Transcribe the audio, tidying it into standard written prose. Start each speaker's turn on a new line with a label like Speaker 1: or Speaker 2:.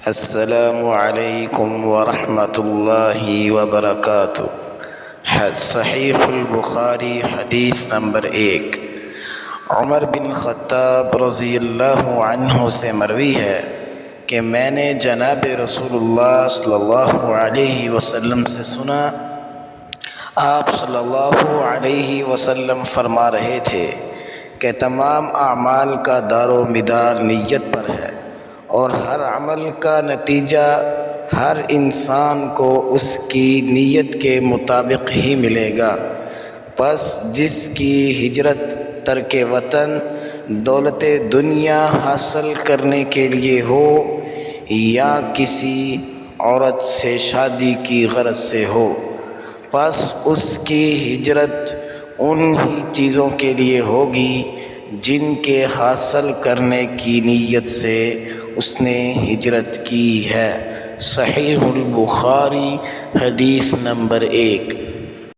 Speaker 1: السلام علیکم ورحمۃ اللہ وبرکاتہ۔ صحیح البخاری حدیث نمبر 1۔ عمر بن خطاب رضی اللہ عنہ سے مروی ہے کہ میں نے جناب رسول اللہ صلی اللہ علیہ وسلم سے سنا، آپ صلی اللہ علیہ وسلم فرما رہے تھے کہ تمام اعمال کا دار و مدار نیت پر ہے، اور ہر عمل کا نتیجہ ہر انسان کو اس کی نیت کے مطابق ہی ملے گا۔ پس جس کی ہجرت ترک وطن دولت دنیا حاصل کرنے کے لیے ہو یا کسی عورت سے شادی کی غرض سے ہو، پس اس کی ہجرت ان ہی چیزوں کے لیے ہوگی جن کے حاصل کرنے کی نیت سے اس نے ہجرت کی ہے۔ صحیح البخاری حدیث نمبر 1۔